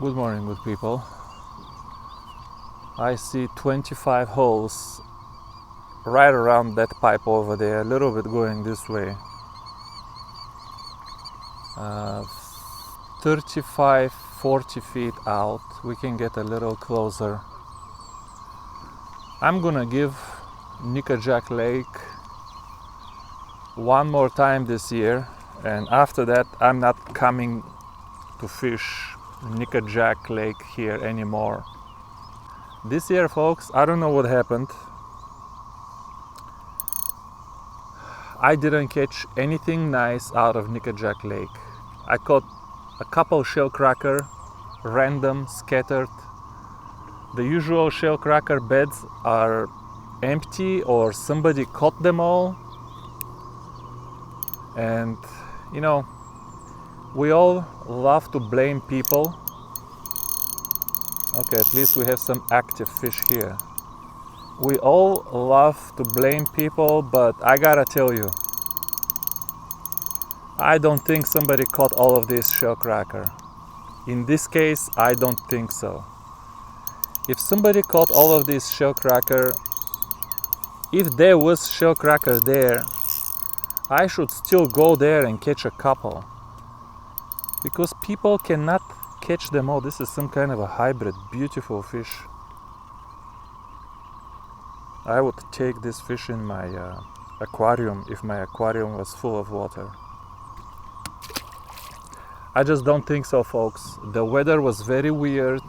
Good morning, good people. I see 25 holes right around that pipe over there, a little bit going this way. 35, 40 feet out, we can get a little closer. I'm gonna give Nickajack Lake one more time this year, and after that I'm not coming to fish Nickajack Lake here anymore. This year, folks, I don't know what happened. I didn't catch anything nice out of Nickajack Lake. I caught a couple shellcracker, random, scattered. The usual shellcracker beds are empty or somebody caught them all. And you know, we all love to blame people. Okay, at least we have some active fish here. We all love to blame people, but I gotta tell you, I don't think somebody caught all of this shellcracker. In this case, I don't think so. If somebody caught all of this shellcracker, if there was shellcracker there, I should still go there and catch a couple. Because people cannot catch them all. This is some kind of a hybrid, beautiful fish. I would take this fish in my aquarium if my aquarium was full of water. I just don't think so, folks. The weather was very weird.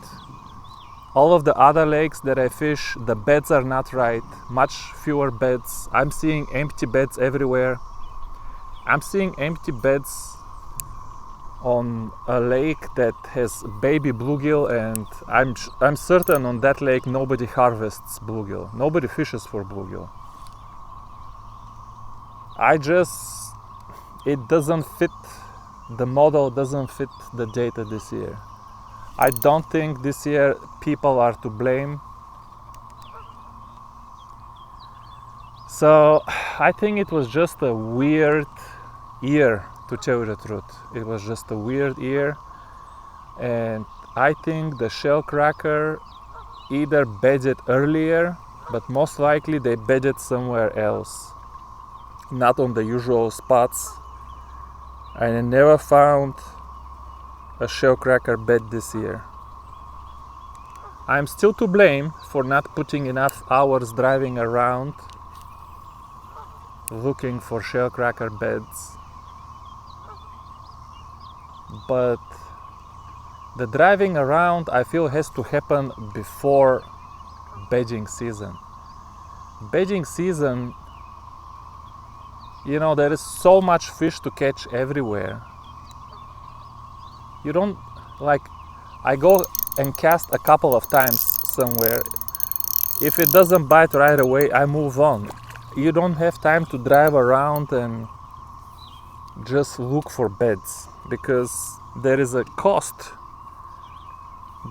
All of the other lakes that I fish, the beds are not right. Much fewer beds. I'm seeing empty beds everywhere. I'm seeing empty beds on a lake that has baby bluegill, and I'm certain on that lake nobody harvests bluegill. Nobody fishes for bluegill. It doesn't fit, the model doesn't fit the data this year. I don't think this year people are to blame. So I think it was just a weird year, to tell you the truth. It was just a weird year, and I think the shellcracker either bedded earlier, but most likely they bedded somewhere else, not on the usual spots. And I never found a shellcracker bed this year. I'm still to blame for not putting enough hours driving around looking for shellcracker beds. But the driving around, I feel, has to happen before bedding season. Bedding season, you know, there is so much fish to catch everywhere. You don't, like, I go and cast a couple of times somewhere. If it doesn't bite right away, I move on. You don't have time to drive around and just look for beds, because there is a cost.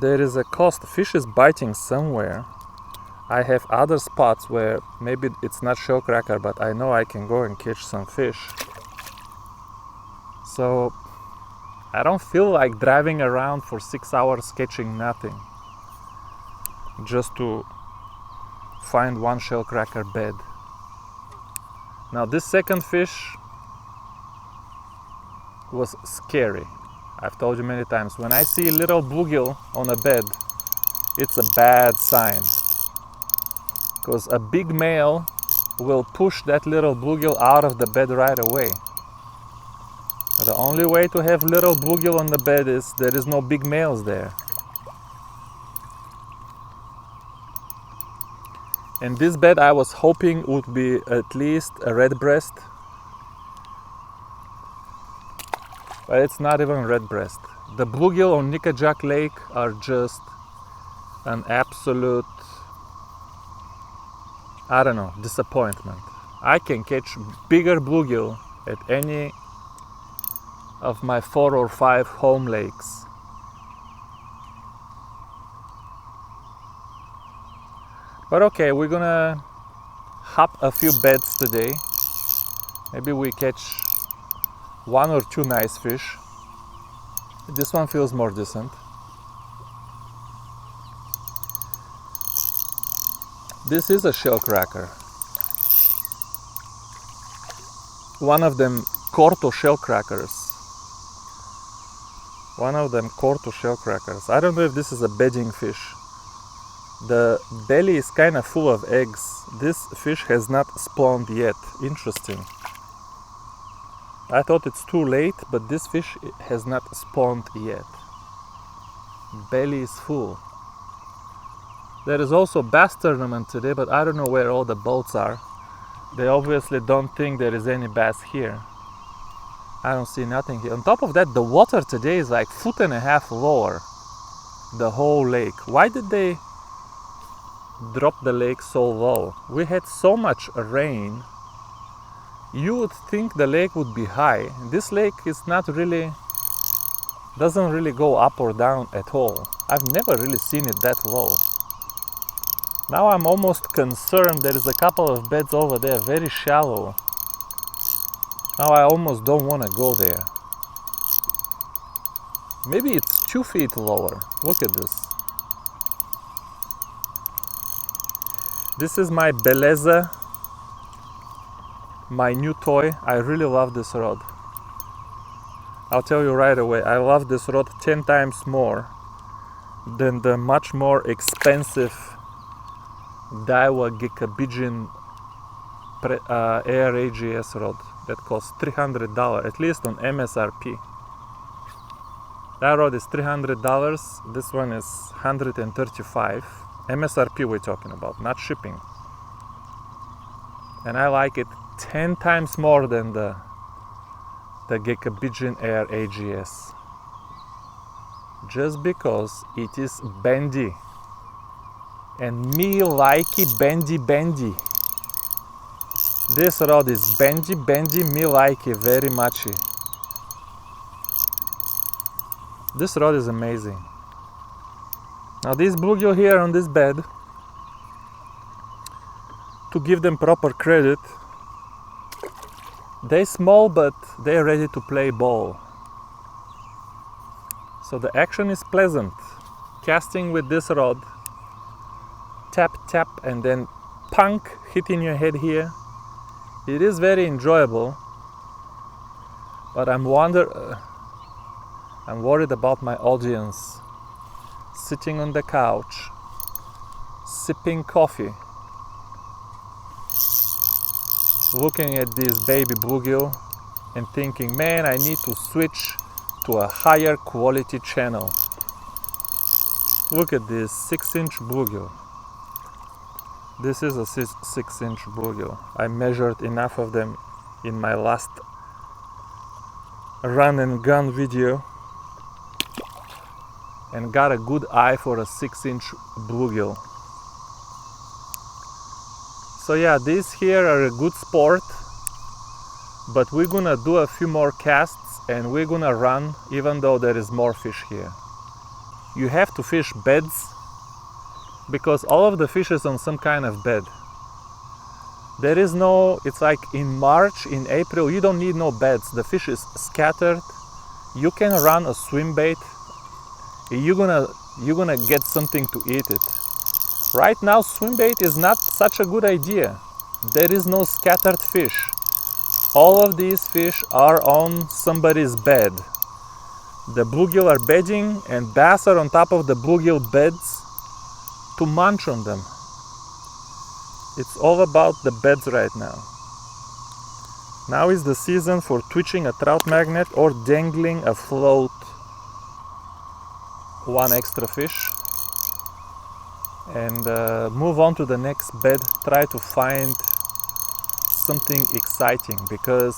There is a cost. Fish is biting somewhere. I have other spots where maybe it's not shellcracker, but I know I can go and catch some fish. So I don't feel like driving around for 6 hours catching nothing just to find one shellcracker bed. Now this second fish was scary. I've told you many times, when I see little bluegill on a bed, it's a bad sign, because a big male will push that little bluegill out of the bed right away. The only way to have little bluegill on the bed is there is no big males there. And this bed I was hoping would be at least a red breast, but it's not even red breast. The bluegill on Nickajack Lake are just an absolute, I don't know, disappointment. I can catch bigger bluegill at any of my 4 or 5 home lakes. But okay, we're gonna hop a few beds today. Maybe we catch 1 or 2 nice fish. This one feels more decent. This is a shell cracker. One of them Corto shell crackers. One of them Corto shell crackers. I don't know if this is a bedding fish. The belly is kind of full of eggs. This fish has not spawned yet. Interesting. I thought it's too late, but this fish has not spawned yet. Belly is full. There is also bass tournament today, but I don't know where all the boats are. They obviously don't think there is any bass here. I don't see nothing here. On top of that, the water today is like 1.5 feet lower. The whole lake. Why did they drop the lake so low? We had so much rain. You would think the lake would be high. This lake is not really, doesn't really go up or down at all. I've never really seen it that low. Now I'm almost concerned. There is a couple of beds over there, very shallow. Now I almost don't want to go there. Maybe it's 2 feet lower. Look at this. This is my Beleza, my new toy. I really love this rod. I'll tell you right away, I love this rod 10 times more than the much more expensive Daiwa Gekabijin Air AGS rod that costs $300, at least on MSRP. That rod is $300, this one is $135. MSRP we're talking about, not shipping. And I like it 10 times more than the Gekabijin Air AGS. Just because it is bendy. And me likey bendy. This rod is bendy, me likey very much. This rod is amazing. Now these bluegill here on this bed, to give them proper credit, they're small but they're ready to play ball. So the action is pleasant. Casting with this rod, tap tap and then punk hitting your head here. It is very enjoyable, but I'm worried about my audience sitting on the couch, sipping coffee, looking at this baby bluegill and thinking, man, I need to switch to a higher quality channel. Look at this 6-inch bluegill. This is a 6-inch bluegill. I measured enough of them in my last run and gun video and got a good eye for a 6-inch bluegill. So yeah, these here are a good sport, but we're gonna do a few more casts and we're gonna run even though there is more fish here. You have to fish beds because all of the fish is on some kind of bed. There is no, it's like in March, in April, you don't need no beds. The fish is scattered. You can run a swim bait. You're gonna get something to eat it. Right now, swim bait is not such a good idea. There is no scattered fish. All of these fish are on somebody's bed. The bluegill are bedding and bass are on top of the bluegill beds to munch on them. It's all about the beds right now. Now is the season for twitching a trout magnet or dangling a float. One extra fish and move on to the next bed. Try to find something exciting because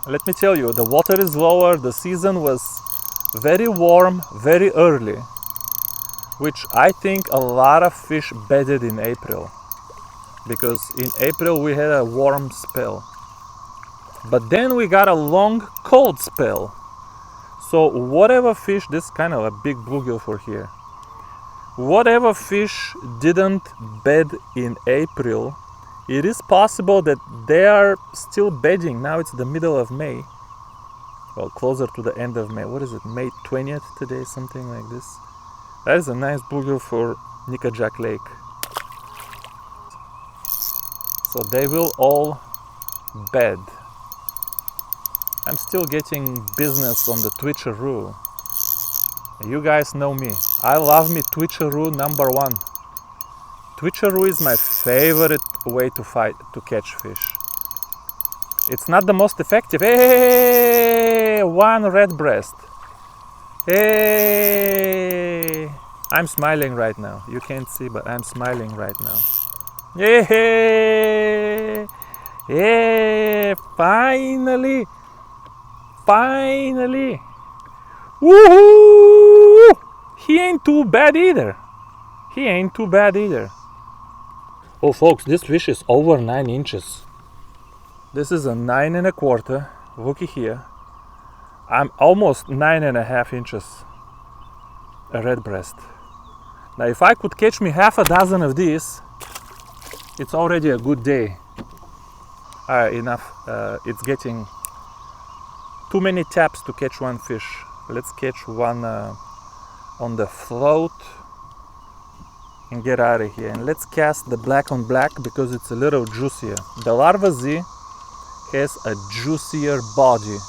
let me tell you, the water is lower, the season was very warm, very early, which I think a lot of fish bedded in April because in April we had a warm spell, but then we got a long cold spell. So whatever fish, this is kind of a big bluegill for here, whatever fish didn't bed in April, it is possible that they are still bedding. Now it's the middle of May, well, closer to the end of May. What is it, May 20th today, something like this. That is a nice bluegill for Nickajack Lake. So they will all bed. I'm still getting business on the twitcheroo. You guys know me. I love me twitcheroo #1. Twitcheroo is my favorite way to catch fish. It's not the most effective. Hey, one red breast. Hey, I'm smiling right now. You can't see, but I'm smiling right now. Hey, hey, finally, finally. Woohoo! He ain't too bad either. He ain't too bad either. Oh, folks, this fish is over 9 inches. This is a 9 1/4. Looky here. I'm almost 9 1/2 inches. A red breast. Now, if I could catch me half a dozen of these, it's already a good day. Enough. It's getting too many taps to catch one fish. Let's catch one on the float and get out of here. And let's cast the black on black because it's a little juicier. The Larva Z has a juicier body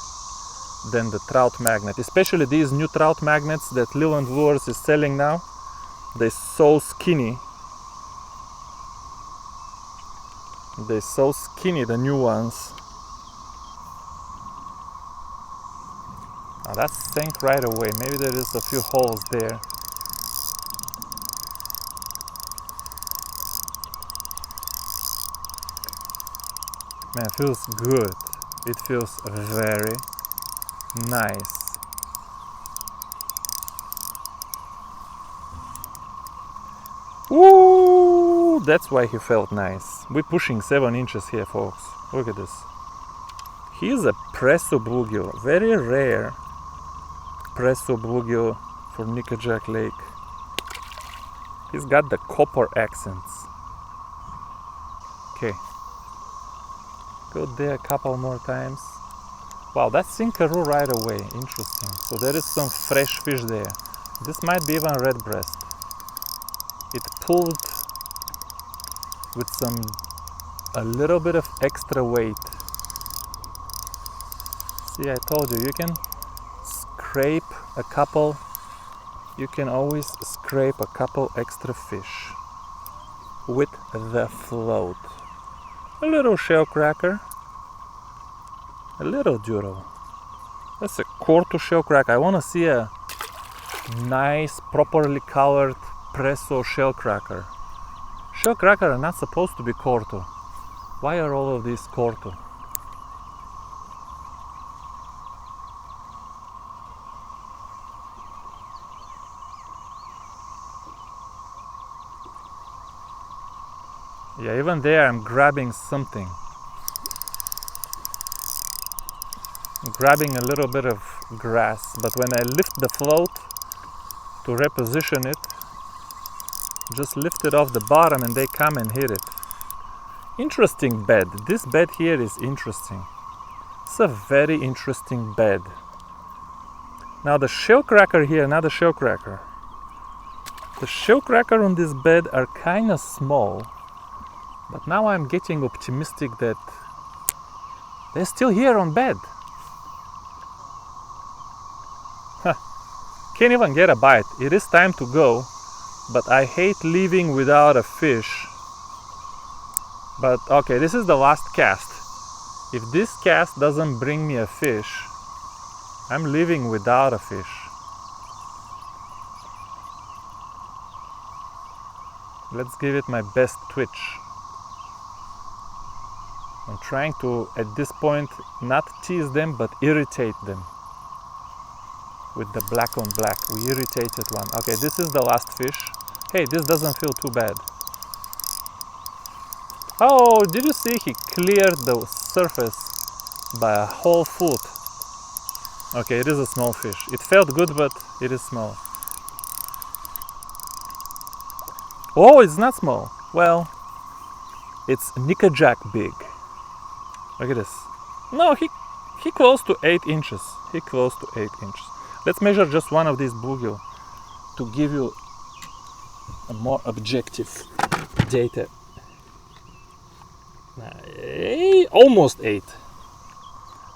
than the trout magnet, especially these new trout magnets that Leland Lures is selling now. They're so skinny. They're so skinny, the new ones. Now that sank right away. Maybe there is a few holes there. Man, it feels good. It feels very nice. Ooh, that's why he felt nice. We're pushing 7 inches here, folks. Look at this. He's a presso bluegill, very rare presso bluegill for Nickajack Lake. He's got the copper accents. Okay. Go there a couple more times. Wow, that's sinkaroo right away. Interesting. So there is some fresh fish there. This might be even red breast. It pulled with a little bit of extra weight. See, I told you, you can scrape a couple. You can always scrape a couple extra fish with the float. A little shell cracker. A little duro. That's a quarter shell cracker. I want to see a nice, properly colored presso shell cracker. Shell cracker are not supposed to be corto. Why are all of these corto? Yeah, even there I'm grabbing something. I'm grabbing a little bit of grass, but when I lift the float to reposition it, just lift it off the bottom and they come and hit it. Interesting bed. This bed here is interesting. It's a very interesting bed. Now the shell cracker here, not the shell cracker. The shell cracker on this bed are kind of small, but now I'm getting optimistic that they're still here on bed. Can't even get a bite. It is time to go, but I hate leaving without a fish. But okay, this is the last cast. If this cast doesn't bring me a fish, I'm leaving without a fish. Let's give it my best twitch. I'm trying to, at this point, not tease them, but irritate them. With the black on black, we irritated one. Okay, this is the last fish. Hey, this doesn't feel too bad. Oh, did you see he cleared the surface by a whole foot? Okay, it is a small fish. It felt good, but it is small. Oh, it's not small. Well, it's Nickajack big. Look at this. No, he close to 8 inches. He close to 8 inches. Let's measure just one of these bluegill to give you a more objective data. Almost 8.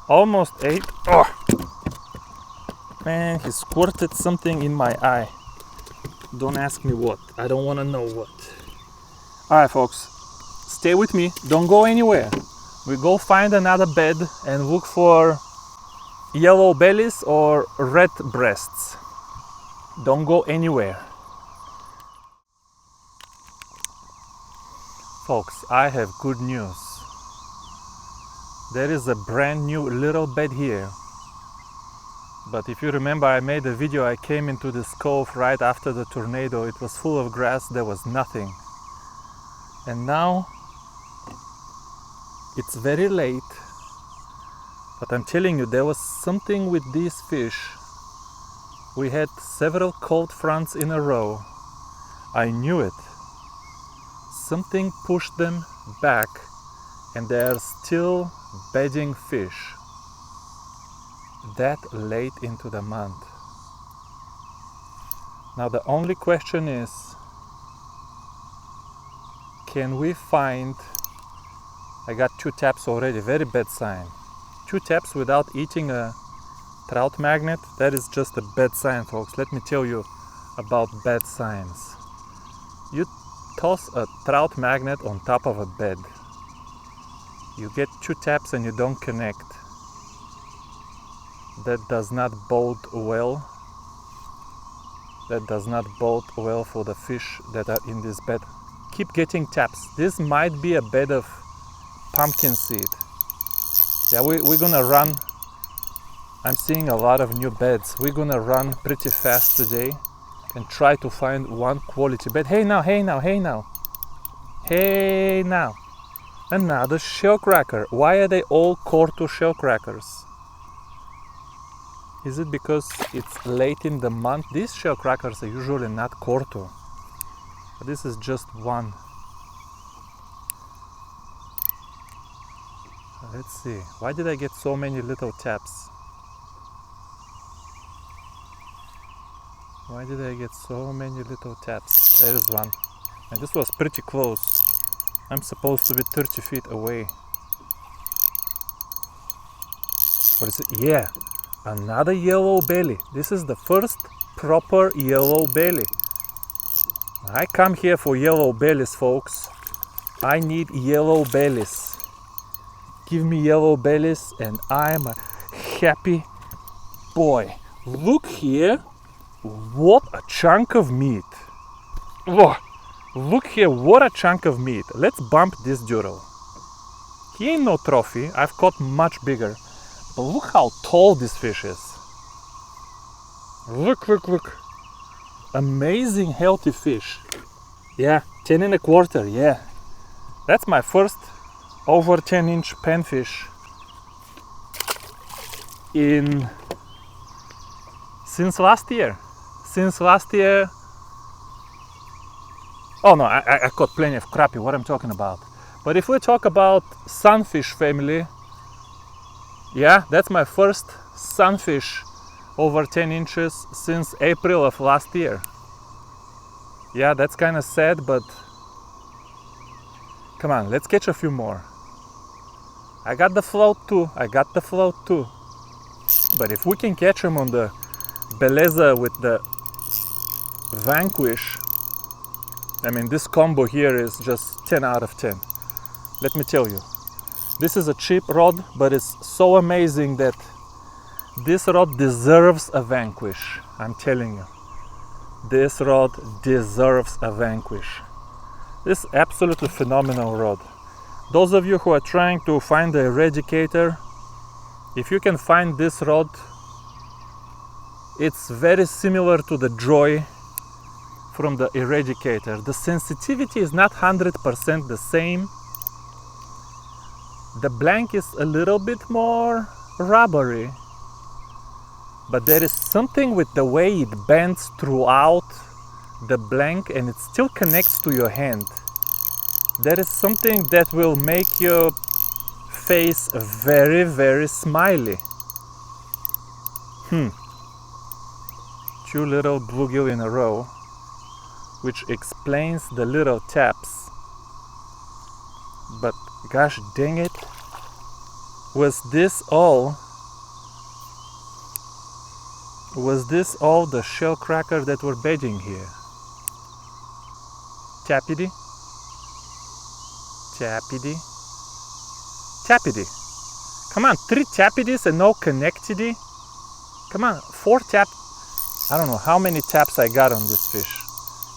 Almost 8. Oh. Man, he squirted something in my eye. Don't ask me what. I don't want to know what. Alright folks, stay with me. Don't go anywhere. We go find another bed and look for yellow bellies or red breasts. Don't go anywhere. Folks, I have good news. There is a brand new little bed here. But if you remember, I made a video, I came into this cove right after the tornado. It was full of grass, there was nothing. And now it's very late, but I'm telling you, there was something with these fish. We had several cold fronts in a row. I knew it. Something pushed them back, and they are still bedding fish that late into the month. Now the only question is, can we find, I got 2 taps already, very bad sign. 2 taps without eating a trout magnet, that is just a bad sign, folks. Let me tell you about bad signs. You toss a trout magnet on top of a bed. You get 2 taps and you don't connect. That does not bode well. That does not bode well for the fish that are in this bed. Keep getting taps. This might be a bed of pumpkin seed. Yeah, we're gonna run. I'm seeing a lot of new beds. We're gonna run pretty fast today and try to find one quality bed. Hey now, hey now, hey now. Hey now. Another shellcracker. Why are they all Corto shellcrackers? Is it because it's late in the month? These shellcrackers are usually not Corto. But this is just one. Let's see. Why did I get so many little taps? Why did I get so many little taps? There is one. And this was pretty close. I'm supposed to be 30 feet away. What is it? Yeah, another yellow belly. This is the first proper yellow belly. I come here for yellow bellies, folks. I need yellow bellies. Give me yellow bellies and I'm a happy boy. Look here. What a chunk of meat. Oh, look here, what a chunk of meat. Let's bump this doodle. He ain't no trophy. I've caught much bigger. But look how tall this fish is. Look, look, look. Amazing healthy fish. Yeah, 10 1/4, yeah. That's my first over 10-inch panfish since last year. Since last year. Oh no, I caught plenty of crappie, what I'm talking about. But if we talk about sunfish family, yeah, that's my first sunfish over 10 inches since April of last year. Yeah, that's kind of sad, but come on, let's catch a few more. I got the float too, But if we can catch them on the Beleza with the Vanquish, I mean, this combo here is just 10 out of 10. Let me tell you, this is a cheap rod, but it's so amazing that this rod deserves a Vanquish. I'm telling you, this rod deserves a Vanquish. This is absolutely phenomenal rod. Those of you who are trying to find the Eradicator, if you can find this rod, it's very similar to the Joy from the Eradicator. The sensitivity is not 100% the same. The blank is a little bit more rubbery, but there is something with the way it bends throughout the blank and it still connects to your hand. There is something that will make your face very, very smiley. 2 little bluegill in a row, which explains the little taps. But Gosh dang it. Was this all the shell cracker that were bedding here? Chappity? Chappity? Chappity? Come on, 3 chappities and no connectity? Come on, 4 tap. I don't know how many taps I got on this fish.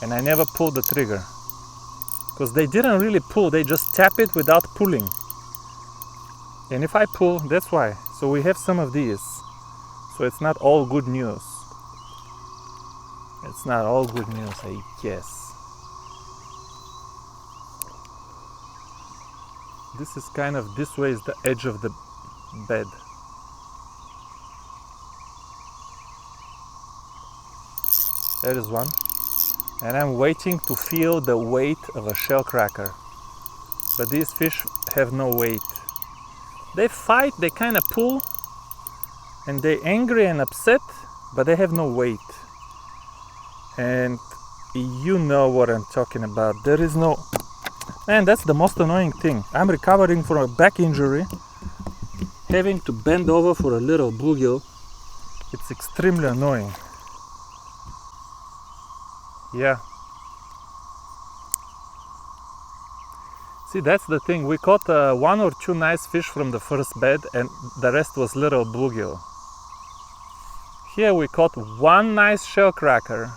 And I never pulled the trigger. Because they didn't really pull, they just tap it without pulling. And if I pull, that's why. So we have some of these. So it's not all good news. It's not all good news, I guess. This is kind of, this way is the edge of the bed. There is one. And I'm waiting to feel the weight of a shell cracker. But these fish have no weight. They fight, they kind of pull, and they're angry and upset, but they have no weight. And you know what I'm talking about. There is no... Man, that's the most annoying thing. I'm recovering from a back injury. Having to bend over for a little bluegill. It's extremely annoying. Yeah. See, that's the thing. We caught 1 or 2 nice fish from the first bed and the rest was little bluegill. Here we caught 1 nice shell cracker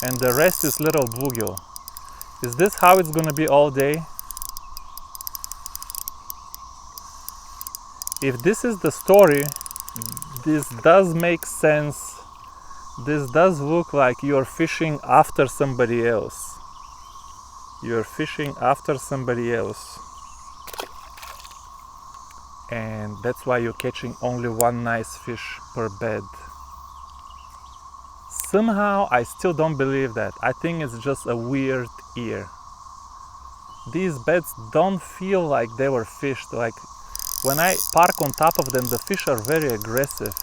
and the rest is little bluegill. Is this how it's gonna be all day? If this is the story, this does make sense. This does look like you're fishing after somebody else. You're fishing after somebody else. And that's why you're catching only 1 nice fish per bed. Somehow I still don't believe that. I think it's just a weird ear. These beds don't feel like they were fished. Like when I park on top of them, the fish are very aggressive,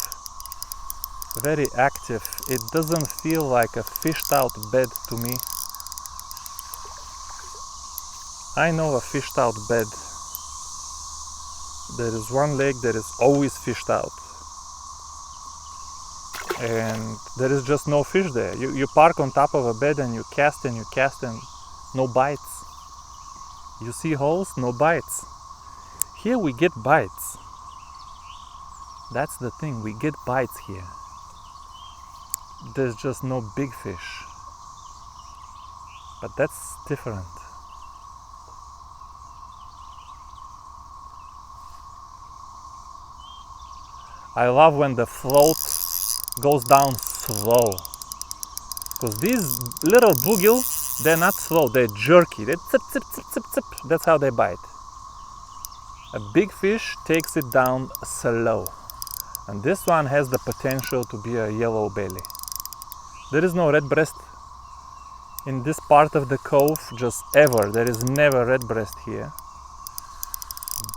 very active. It doesn't feel like a fished out bed to me. I know a fished out bed. There is 1 leg that is always fished out. And there is just no fish there. You park on top of a bed and you cast and no bites. You see holes, no bites. Here we get bites. That's the thing, we get bites here. There's just no big fish. But that's different. I love when the float goes down slow. Because these little bluegill, they're not slow, they're jerky. They zip, zip, zip, zip, zip. That's how they bite. A big fish takes it down slow. And this one has the potential to be a yellow belly. There is no red breast in this part of the cove, just ever. There is never red breast here.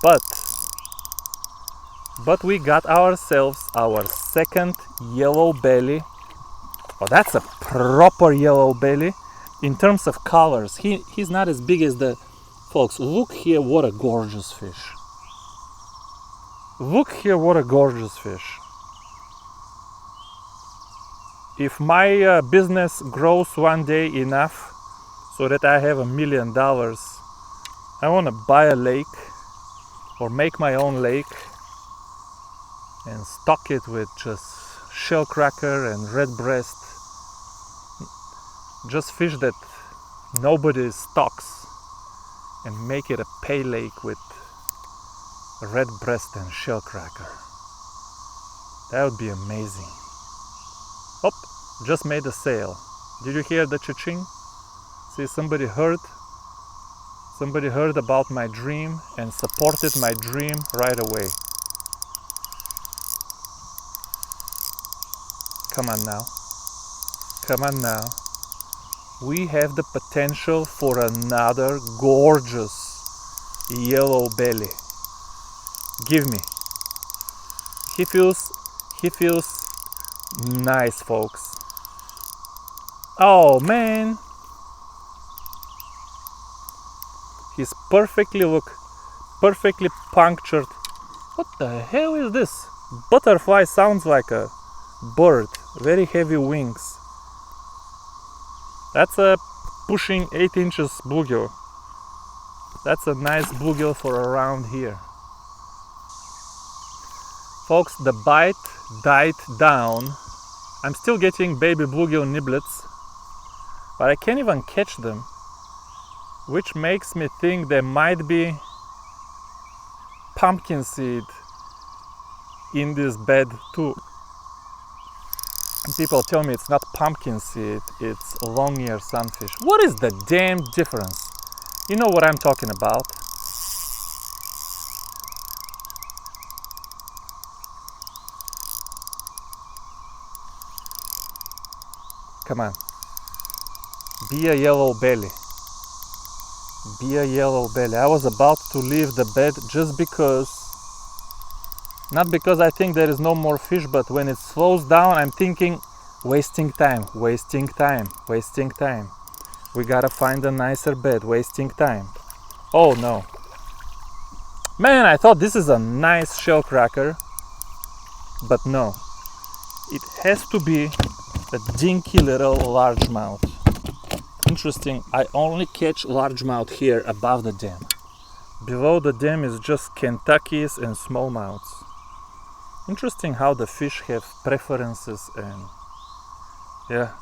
But we got ourselves our second yellow belly. Oh, that's a proper yellow belly. In terms of colors, he's not as big as the... Folks, look here, what a gorgeous fish. Look here, what a gorgeous fish. If my business grows one day enough so that I have $1 million, I want to buy a lake or make my own lake and stock it with just shell cracker and red breast. Just fish that nobody stocks and make it a pay lake with red breast and shell cracker. That would be amazing. Oh, just made a sale. Did you hear the cha-ching? See, somebody heard about my dream and supported my dream right away. Come on now. Come on now. We have the potential for another gorgeous yellow belly. Give me. He feels nice, folks. Oh man. He's perfectly, look, perfectly punctured. What the hell is this? Butterfly sounds like a bird. Very heavy wings. That's a pushing 8 inches bluegill. That's a nice bluegill for around here. Folks, the bite died down. I'm still getting baby bluegill niblets, but I can't even catch them, which makes me think there might be pumpkin seed in this bed too. People tell me it's not pumpkin seed, it's long-ear sunfish. What is the damn difference? You know what I'm talking about. Come on. Be a yellow belly. Be a yellow belly. I was about to leave the bed just because, not because I think there is no more fish, but when it slows down, I'm thinking, wasting time, wasting time, wasting time. We gotta find a nicer bed, wasting time. Oh no. Man, I thought this is a nice shell cracker, but no. It has to be a dinky little largemouth. Interesting, I only catch largemouth here above the dam. Below the dam is just Kentuckys and smallmouths. Interesting how the fish have preferences, and yeah,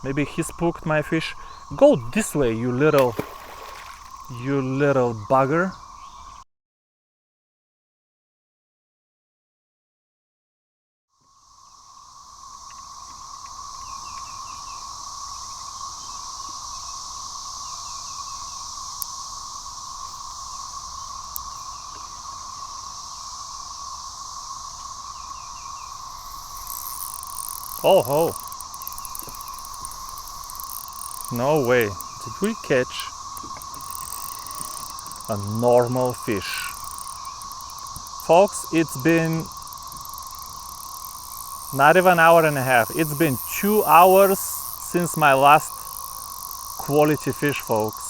maybe he spooked my fish. Go this way, you little bugger. Oh ho. No way. Did we catch a normal fish? Folks, it's been not even an hour and a half. It's been 2 hours since my last quality fish, folks.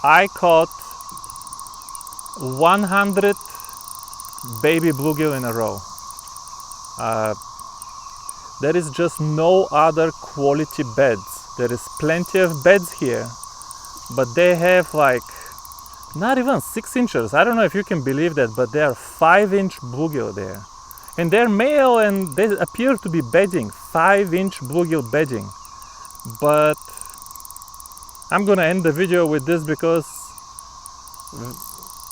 I caught 100 baby bluegill in a row. There is just no other quality beds. There is plenty of beds here, but they have like not even 6 inches. I don't know if you can believe that, but they are 5-inch bluegill there. And they're male and they appear to be bedding, 5-inch bluegill bedding. But I'm gonna end the video with this because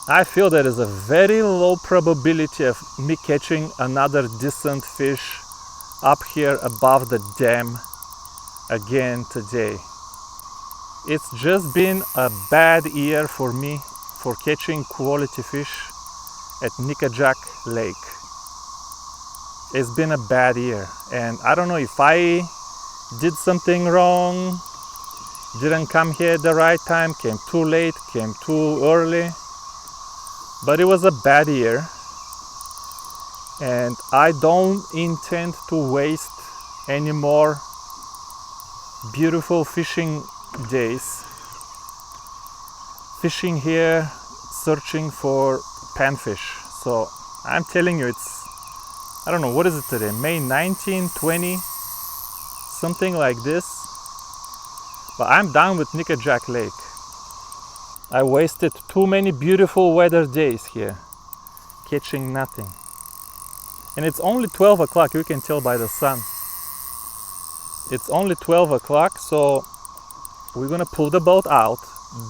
I feel there is a very low probability of me catching another decent fish up here above the dam again today. It's just been a bad year for me for catching quality fish at Nickajack Lake. It's been a bad year, and I don't know if I did something wrong, didn't come here at the right time, came too late, came too early, but it was a bad year. And I don't intend to waste any more beautiful fishing days fishing here, searching for panfish. So I'm telling you, it's, I don't know, what is it today, May 19, 20, something like this. But I'm done with Nickajack Lake. I wasted too many beautiful weather days here catching nothing. And it's only 12 o'clock, you can tell by the sun. It's only 12 o'clock, so we're gonna pull the boat out,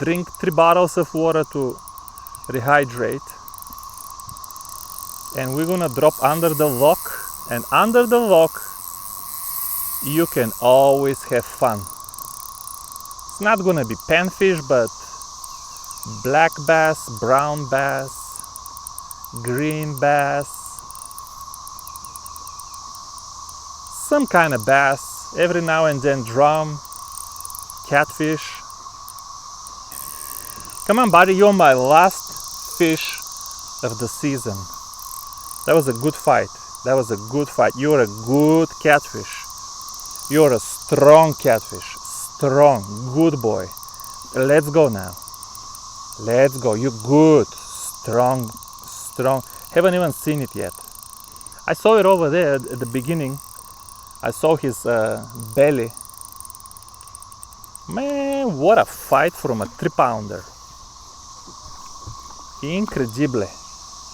drink 3 bottles of water to rehydrate, and we're gonna drop under the lock. And under the lock, you can always have fun. It's not gonna be panfish, but black bass, brown bass, green bass, some kind of bass, every now and then drum, catfish. Come on, buddy, you're my last fish of the season. That was a good fight. That was a good fight. You're a good catfish. You're a strong catfish. Strong, good boy. Let's go now. Let's go. You good. Strong. Haven't even seen it yet. I saw it over there at the beginning. I saw his belly. Man, what a fight from a 3-pounder. Incredible.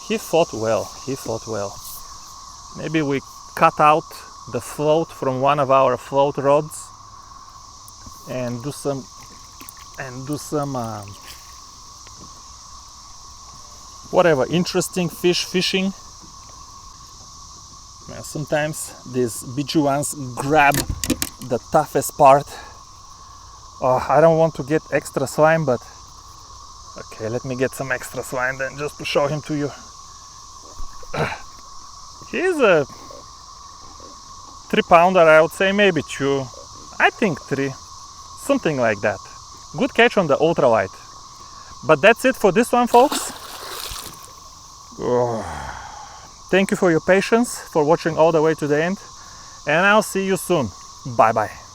He fought well. Maybe we cut out the float from one of our float rods and do some whatever interesting fishing. Man, sometimes these beachy ones grab the toughest part. Oh, I don't want to get extra slime, but okay, let me get some extra slime then, just to show him to you. He's a 3-pounder, I would say, maybe 2. I think 3, something like that. Good catch on the ultralight. But that's it for this one, folks. Thank you for your patience, for watching all the way to the end, and I'll see you soon. Bye bye.